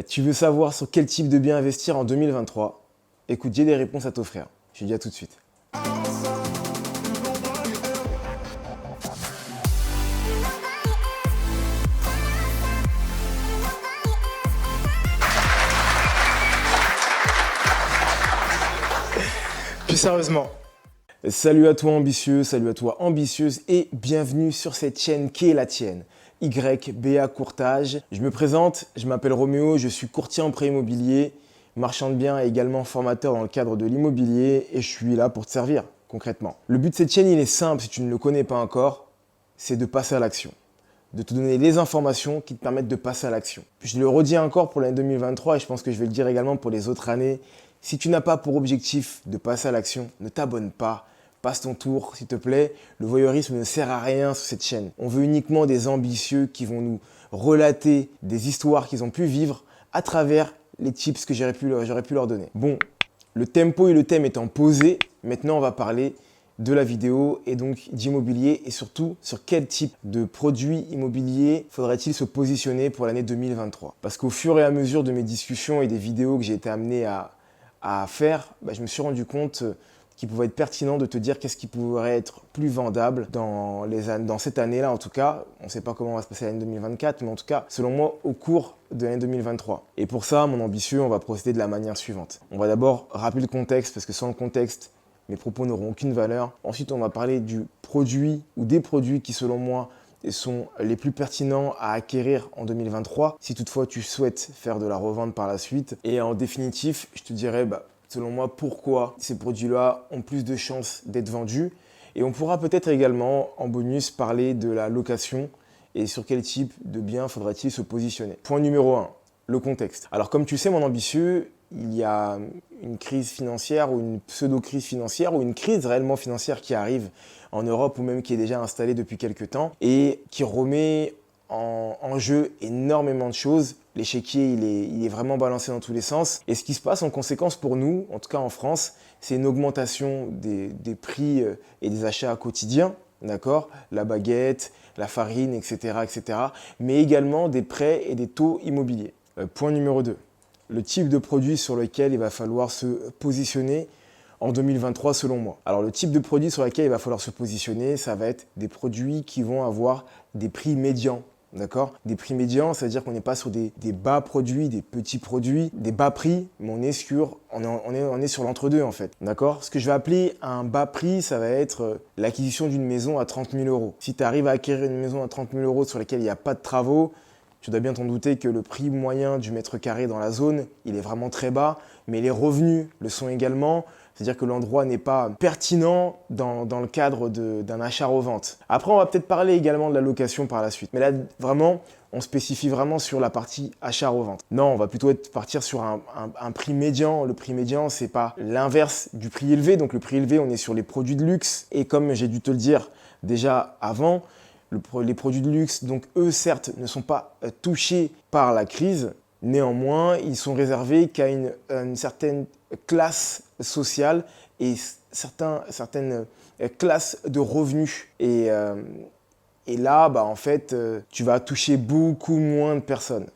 Tu veux savoir sur quel type de bien investir en 2023? Écoute, j'ai des réponses à t'offrir. Je te dis à tout de suite. Plus sérieusement, salut à toi ambitieux, salut à toi ambitieuse et bienvenue sur cette chaîne qui est la tienne. YBA Courtage. Je me présente, je m'appelle Roméo, je suis courtier en prêt immobilier, marchand de biens et également formateur dans le cadre de l'immobilier et je suis là pour te servir concrètement. Le but de cette chaîne, il est simple si tu ne le connais pas encore, c'est de passer à l'action, de te donner les informations qui te permettent de passer à l'action. Je le redis encore pour l'année 2023 et je pense que je vais le dire également pour les autres années. Si tu n'as pas pour objectif de passer à l'action, ne t'abonne pas. Passe ton tour, s'il te plaît. Le voyeurisme ne sert à rien sur cette chaîne. On veut uniquement des ambitieux qui vont nous relater des histoires qu'ils ont pu vivre à travers les tips que j'aurais pu leur donner. Bon, le tempo et le thème étant posés, maintenant on va parler de la vidéo et donc d'immobilier et surtout sur quel type de produit immobilier faudrait-il se positionner pour l'année 2023. Parce qu'au fur et à mesure de mes discussions et des vidéos que j'ai été amené à faire, je me suis rendu compte qu'il pouvait être pertinent de te dire qu'est-ce qui pourrait être plus vendable dans cette année-là en tout cas. On ne sait pas comment va se passer l'année 2024, mais en tout cas, selon moi, au cours de l'année 2023. Et pour ça, mon ambitieux, on va procéder de la manière suivante. On va d'abord rappeler le contexte, parce que sans le contexte, mes propos n'auront aucune valeur. Ensuite, on va parler du produit ou des produits qui, selon moi, sont les plus pertinents à acquérir en 2023, si toutefois tu souhaites faire de la revente par la suite. Et en définitif, je te dirais, selon moi, pourquoi ces produits-là ont plus de chances d'être vendus. Et on pourra peut-être également, en bonus, parler de la location et sur quel type de bien faudra-t-il se positionner. Point numéro 1, le contexte. Alors comme tu sais, mon ambitieux, il y a une crise financière ou une pseudo-crise financière ou une crise réellement financière qui arrive en Europe ou même qui est déjà installée depuis quelques temps et qui remet en jeu énormément de choses. L'échiquier, il est vraiment balancé dans tous les sens. Et ce qui se passe en conséquence pour nous, en tout cas en France, c'est une augmentation des prix et des achats quotidiens, d'accord ? La baguette, la farine, etc., etc. Mais également des prêts et des taux immobiliers. Point numéro 2. Le type de produit sur lequel il va falloir se positionner en 2023 selon moi. Alors le type de produit sur lequel il va falloir se positionner, ça va être des produits qui vont avoir des prix médians. D'accord ? Des prix médians, ça veut dire qu'on n'est pas sur des bas produits, des petits produits, des bas prix, mais on est sur l'entre-deux en fait. D'accord ? Ce que je vais appeler un bas prix, ça va être l'acquisition d'une maison à 30 000 euros. Si tu arrives à acquérir une maison à 30 000 euros sur laquelle il n'y a pas de travaux, tu dois bien t'en douter que le prix moyen du mètre carré dans la zone, il est vraiment très bas, mais les revenus le sont également. C'est-à-dire que l'endroit n'est pas pertinent dans le cadre d'un achat-revente. Après, on va peut-être parler également de la location par la suite. Mais là, vraiment, on spécifie vraiment sur la partie achat-revente. Non, on va plutôt partir sur un prix médian. Le prix médian, c'est pas l'inverse du prix élevé. Donc le prix élevé, on est sur les produits de luxe. Et comme j'ai dû te le dire déjà avant, les produits de luxe, donc eux, certes, ne sont pas touchés par la crise. Néanmoins, ils sont réservés qu'à une certaine classe sociale et certaines classes de revenus. Et là, en fait, tu vas toucher beaucoup moins de personnes.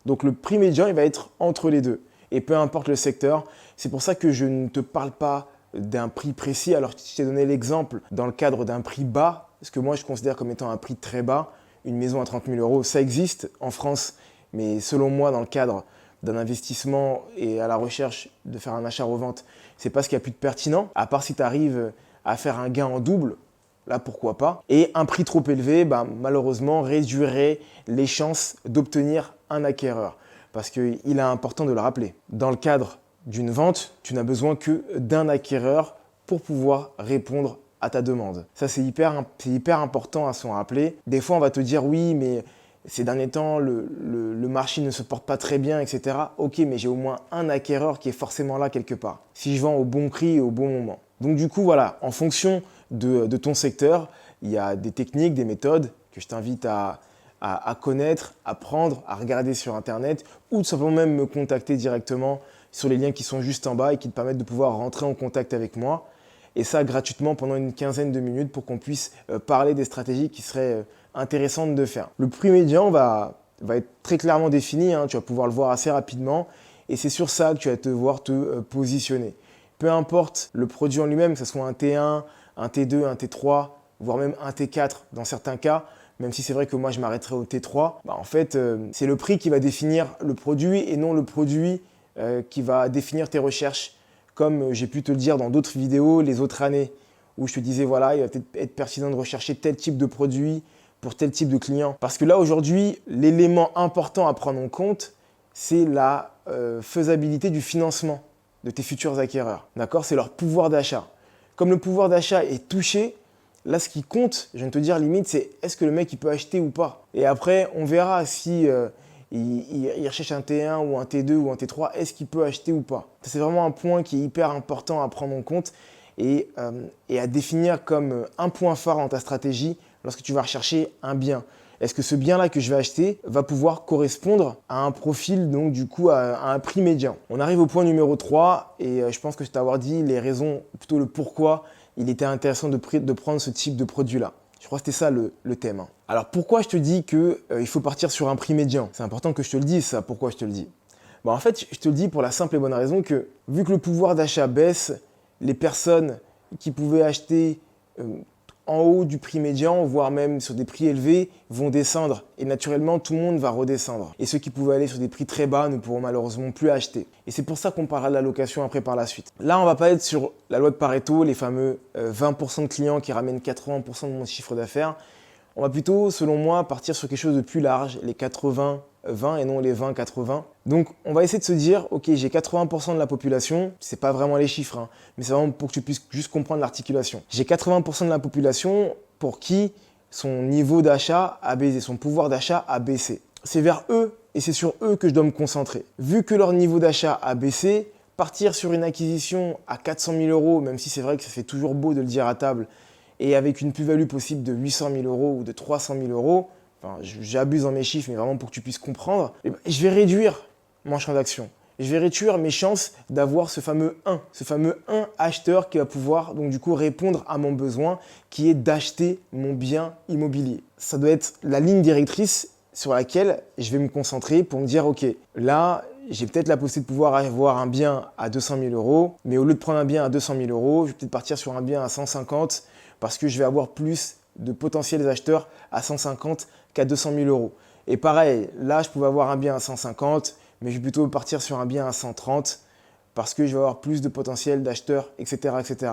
Donc le prix médian, il va être entre les deux. Et peu importe le secteur, c'est pour ça que je ne te parle pas d'un prix précis. Alors, je t'ai donné l'exemple dans le cadre d'un prix bas, ce que moi je considère comme étant un prix très bas. Une maison à 30 000 euros, ça existe en France. Mais selon moi, dans le cadre d'un investissement et à la recherche de faire un achat-revente, c'est pas ce qu'il y a plus de pertinent. À part si tu arrives à faire un gain en double, là pourquoi pas. Et un prix trop élevé, malheureusement, réduirait les chances d'obtenir un acquéreur. Parce qu'il est important de le rappeler. Dans le cadre d'une vente, tu n'as besoin que d'un acquéreur pour pouvoir répondre à ta demande. Ça, c'est hyper important à s'en rappeler. Des fois, on va te dire oui, mais ces derniers temps, le marché ne se porte pas très bien, etc. Ok, mais j'ai au moins un acquéreur qui est forcément là quelque part. Si je vends au bon prix et au bon moment. Donc du coup, voilà, en fonction de ton secteur, il y a des techniques, des méthodes que je t'invite à connaître, à prendre, à regarder sur Internet ou tout simplement même me contacter directement sur les liens qui sont juste en bas et qui te permettent de pouvoir rentrer en contact avec moi. Et ça gratuitement pendant une quinzaine de minutes pour qu'on puisse parler des stratégies qui seraient intéressantes de faire. Le prix médian va va être très clairement défini, hein, tu vas pouvoir le voir assez rapidement et c'est sur ça que tu vas devoir te positionner. Peu importe le produit en lui-même, que ce soit un T1, un T2, un T3, voire même un T4 dans certains cas, même si c'est vrai que moi je m'arrêterai au T3, en fait c'est le prix qui va définir le produit et non le produit qui va définir tes recherches, comme j'ai pu te le dire dans d'autres vidéos les autres années, où je te disais voilà, il va peut-être être pertinent de rechercher tel type de produit pour tel type de client. Parce que là aujourd'hui, l'élément important à prendre en compte, c'est la faisabilité du financement de tes futurs acquéreurs. D'accord? C'est leur pouvoir d'achat. Comme le pouvoir d'achat est touché, là ce qui compte, je viens de te dire limite, c'est est-ce que le mec il peut acheter ou pas. Et après, on verra si il recherche un T1 ou un T2 ou un T3, est-ce qu'il peut acheter ou pas. C'est vraiment un point qui est hyper important à prendre en compte et à définir comme un point phare dans ta stratégie lorsque tu vas rechercher un bien. Est-ce que ce bien-là que je vais acheter va pouvoir correspondre à un profil, donc du coup à un prix médian. On arrive au point numéro 3 et je pense que je t'avoir dit les raisons, plutôt le pourquoi il était intéressant de prendre ce type de produit-là. Je crois que c'était ça le thème. Alors pourquoi je te dis qu'il faut partir sur un prix médian? C'est important que je te le dise ça, pourquoi je te le dis? En fait, je te le dis pour la simple et bonne raison que vu que le pouvoir d'achat baisse, les personnes qui pouvaient acheter en haut du prix médian, voire même sur des prix élevés, vont descendre. Et naturellement, tout le monde va redescendre. Et ceux qui pouvaient aller sur des prix très bas ne pourront malheureusement plus acheter. Et c'est pour ça qu'on parlera de la location après par la suite. Là, on va pas être sur la loi de Pareto, les fameux 20% de clients qui ramènent 80% de mon chiffre d'affaires. On va plutôt, selon moi, partir sur quelque chose de plus large, les 80-20 et non les 20-80. Donc, on va essayer de se dire, ok, j'ai 80% de la population, c'est pas vraiment les chiffres, hein, mais c'est vraiment pour que tu puisses juste comprendre l'articulation. J'ai 80% de la population pour qui son niveau d'achat a baissé, son pouvoir d'achat a baissé. C'est vers eux et c'est sur eux que je dois me concentrer. Vu que leur niveau d'achat a baissé, partir sur une acquisition à 400 000 euros, même si c'est vrai que ça fait toujours beau de le dire à table, et avec une plus-value possible de 800 000 euros ou de 300 000 euros, enfin, j'abuse dans mes chiffres, mais vraiment pour que tu puisses comprendre, je vais réduire mon champ d'action. Je vais réduire mes chances d'avoir ce fameux 1 acheteur qui va pouvoir donc du coup répondre à mon besoin qui est d'acheter mon bien immobilier. Ça doit être la ligne directrice sur laquelle je vais me concentrer pour me dire ok, là j'ai peut-être la possibilité de pouvoir avoir un bien à 200 000 euros, mais au lieu de prendre un bien à 200 000 euros, je vais peut-être partir sur un bien à 150 parce que je vais avoir plus de potentiels acheteurs à 150 qu'à 200 000 euros. Et pareil, là, je pouvais avoir un bien à 150, mais je vais plutôt partir sur un bien à 130 parce que je vais avoir plus de potentiel d'acheteurs, etc., etc.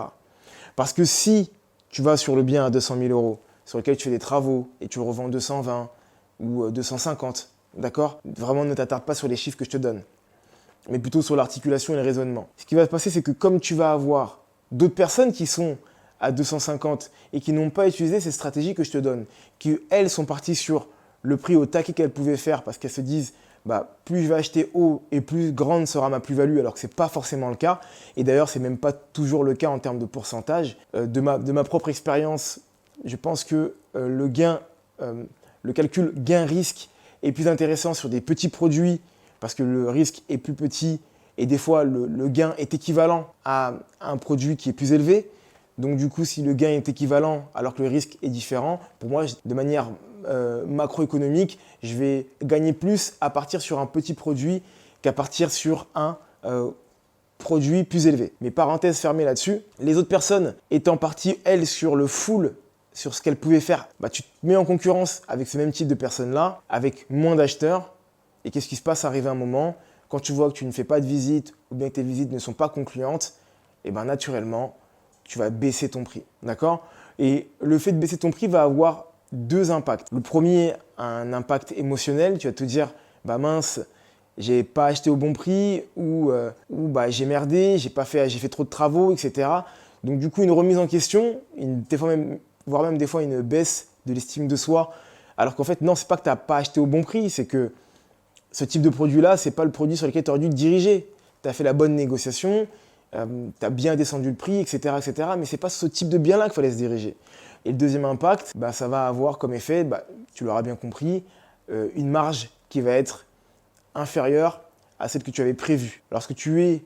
Parce que si tu vas sur le bien à 200 000 euros, sur lequel tu fais des travaux et tu le revends 220 ou 250, d'accord? Vraiment, ne t'attarde pas sur les chiffres que je te donne, mais plutôt sur l'articulation et le raisonnement. Ce qui va se passer, c'est que comme tu vas avoir d'autres personnes qui sont à 250 et qui n'ont pas utilisé ces stratégies que je te donne, qui elles sont parties sur le prix au taquet qu'elles pouvaient faire parce qu'elles se disent plus je vais acheter haut et plus grande sera ma plus-value, alors que ce n'est pas forcément le cas. Et d'ailleurs, ce n'est même pas toujours le cas en termes de pourcentage. De ma propre expérience, je pense que le calcul gain-risque est plus intéressant sur des petits produits parce que le risque est plus petit et des fois le gain est équivalent à un produit qui est plus élevé. Donc du coup, si le gain est équivalent alors que le risque est différent, pour moi, de manière macroéconomique, je vais gagner plus à partir sur un petit produit qu'à partir sur un produit plus élevé. Mais parenthèse fermée là-dessus, les autres personnes étant parties, elles, sur le full, sur ce qu'elles pouvaient faire, tu te mets en concurrence avec ce même type de personnes-là, avec moins d'acheteurs. Et qu'est-ce qui se passe arrivé un moment, quand tu vois que tu ne fais pas de visite ou bien que tes visites ne sont pas concluantes, et naturellement, tu vas baisser ton prix, d'accord? Et le fait de baisser ton prix va avoir deux impacts. Le premier, un impact émotionnel. Tu vas te dire, mince, j'ai pas acheté au bon prix ou j'ai merdé, j'ai fait trop de travaux, etc. Donc du coup, une remise en question, voire même des fois une baisse de l'estime de soi. Alors qu'en fait, non, c'est pas que tu n'as pas acheté au bon prix, c'est que ce type de produit-là, c'est pas le produit sur lequel tu aurais dû te diriger. Tu as fait la bonne négociation, tu as bien descendu le prix, etc. mais ce n'est pas ce type de bien-là qu'il fallait se diriger. Et le deuxième impact, ça va avoir comme effet, tu l'auras bien compris, une marge qui va être inférieure à celle que tu avais prévue. Lorsque tu es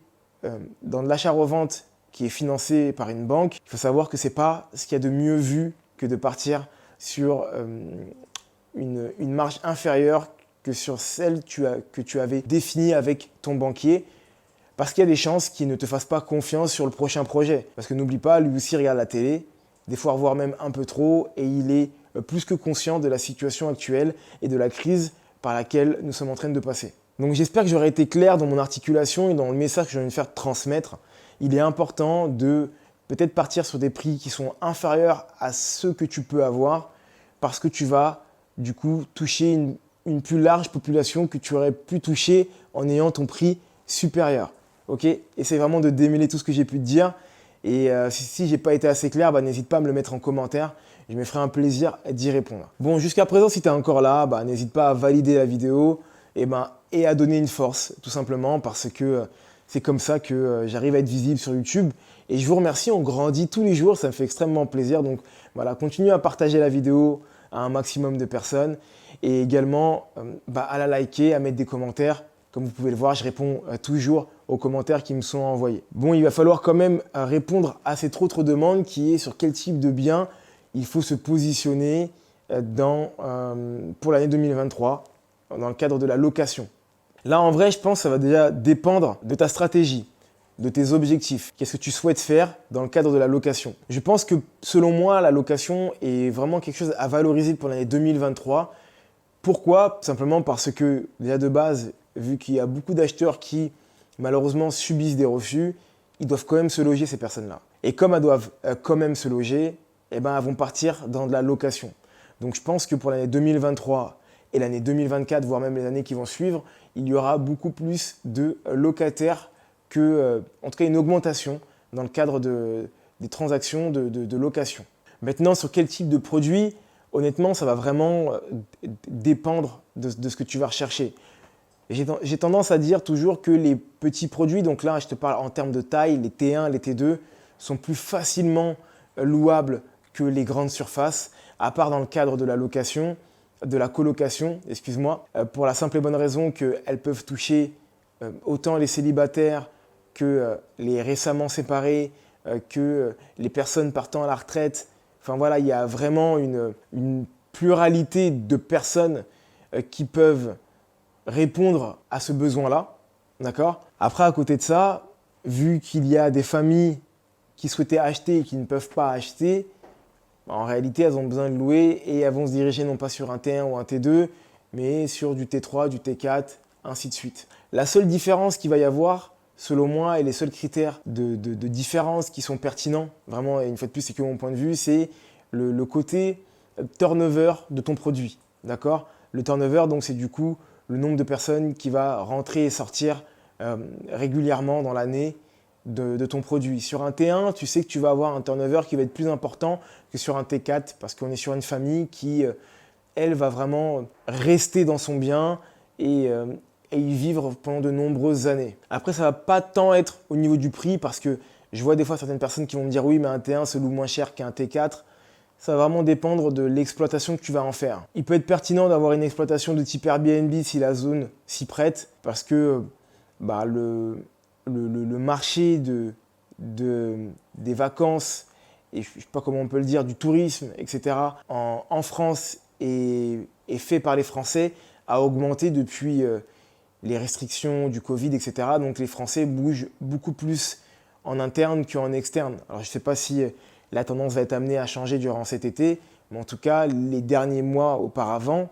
dans de l'achat-revente qui est financé par une banque, il faut savoir que ce n'est pas ce qu'il y a de mieux vu que de partir sur une marge inférieure que sur celle que tu avais définie avec ton banquier, parce qu'il y a des chances qu'il ne te fasse pas confiance sur le prochain projet. Parce que n'oublie pas, lui aussi regarde la télé, des fois voire même un peu trop, et il est plus que conscient de la situation actuelle et de la crise par laquelle nous sommes en train de passer. Donc j'espère que j'aurai été clair dans mon articulation et dans le message que je viens de faire transmettre. Il est important de peut-être partir sur des prix qui sont inférieurs à ceux que tu peux avoir parce que tu vas du coup toucher une plus large population que tu aurais pu toucher en ayant ton prix supérieur. Ok, essaye vraiment de démêler tout ce que j'ai pu te dire. Et si je n'ai pas été assez clair, n'hésite pas à me le mettre en commentaire. Je me ferai un plaisir d'y répondre. Bon, jusqu'à présent, si tu es encore là, n'hésite pas à valider la vidéo et à donner une force, tout simplement, parce que c'est comme ça que j'arrive à être visible sur YouTube. Et je vous remercie, on grandit tous les jours, ça me fait extrêmement plaisir. Donc voilà, continue à partager la vidéo à un maximum de personnes et également à la liker, à mettre des commentaires. Comme vous pouvez le voir, je réponds toujours aux commentaires qui me sont envoyés. Bon, il va falloir quand même répondre à cette autre demande qui est sur quel type de bien il faut se positionner pour l'année 2023 dans le cadre de la location. Là, en vrai, je pense que ça va déjà dépendre de ta stratégie, de tes objectifs. Qu'est-ce que tu souhaites faire dans le cadre de la location? Je pense que selon moi, la location est vraiment quelque chose à valoriser pour l'année 2023. Pourquoi? Simplement parce que déjà de base, vu qu'il y a beaucoup d'acheteurs qui malheureusement subissent des refus, ils doivent quand même se loger, ces personnes-là. Et comme elles doivent quand même se loger, elles vont partir dans de la location. Donc je pense que pour l'année 2023 et l'année 2024, voire même les années qui vont suivre, il y aura beaucoup plus de locataires en tout cas une augmentation dans le cadre des transactions de location. Maintenant, sur quel type de produit? Honnêtement, ça va vraiment dépendre de ce que tu vas rechercher. J'ai tendance à dire toujours que les petits produits, donc là je te parle en termes de taille, les T1, les T2, sont plus facilement louables que les grandes surfaces, à part dans le cadre de la location, de la colocation, excuse-moi, pour la simple et bonne raison qu'elles peuvent toucher autant les célibataires que les récemment séparés, que les personnes partant à la retraite. Enfin voilà, il y a vraiment une pluralité de personnes qui peuvent répondre à ce besoin-là, d'accord? Après, à côté de ça, vu qu'il y a des familles qui souhaitaient acheter et qui ne peuvent pas acheter, en réalité, elles ont besoin de louer et elles vont se diriger non pas sur un T1 ou un T2, mais sur du T3, du T4, ainsi de suite. La seule différence qu'il va y avoir, selon moi, et les seuls critères de différence qui sont pertinents, vraiment, et une fois de plus, c'est que mon point de vue, c'est le côté turnover de ton produit, d'accord? Le turnover, donc, c'est du coup le nombre de personnes qui va rentrer et sortir régulièrement dans l'année de ton produit. Sur un T1, tu sais que tu vas avoir un turnover qui va être plus important que sur un T4 parce qu'on est sur une famille qui, elle, va vraiment rester dans son bien et y vivre pendant de nombreuses années. Après, ça ne va pas tant être au niveau du prix parce que je vois des fois certaines personnes qui vont me dire oui, mais un T1 se loue moins cher qu'un T4. Ça va vraiment dépendre de l'exploitation que tu vas en faire. Il peut être pertinent d'avoir une exploitation de type Airbnb si la zone s'y prête parce que le marché des vacances et je ne sais pas comment on peut le dire, du tourisme, etc. en France est fait par les Français a augmenté depuis les restrictions du Covid, etc. Donc les Français bougent beaucoup plus en interne qu'en externe. Alors je ne sais pas si la tendance va être amenée à changer durant cet été, mais en tout cas, les derniers mois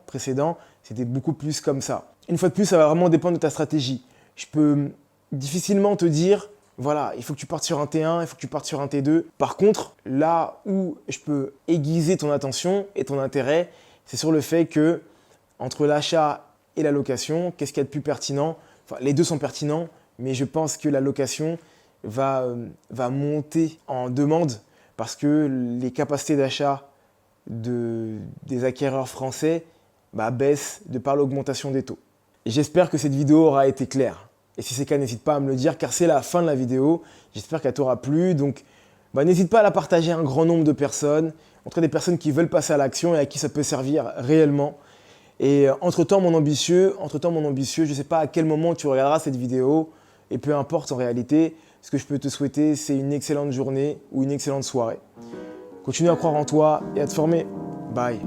précédents, c'était beaucoup plus comme ça. Une fois de plus, ça va vraiment dépendre de ta stratégie. Je peux difficilement te dire, voilà, il faut que tu partes sur un T1, il faut que tu partes sur un T2. Par contre, là où je peux aiguiser ton attention et ton intérêt, c'est sur le fait que entre l'achat et la location, qu'est-ce qu'il y a de plus pertinent? Enfin, les deux sont pertinents, mais je pense que la location va monter en demande parce que les capacités d'achat des acquéreurs français baissent de par l'augmentation des taux. J'espère que cette vidéo aura été claire. Et si c'est le cas, n'hésite pas à me le dire car c'est la fin de la vidéo. J'espère qu'elle t'aura plu. Donc, n'hésite pas à la partager à un grand nombre de personnes, entre des personnes qui veulent passer à l'action et à qui ça peut servir réellement. Et entre-temps, mon ambitieux, je ne sais pas à quel moment tu regarderas cette vidéo. Et peu importe en réalité, ce que je peux te souhaiter, c'est une excellente journée ou une excellente soirée. Continue à croire en toi et à te former. Bye.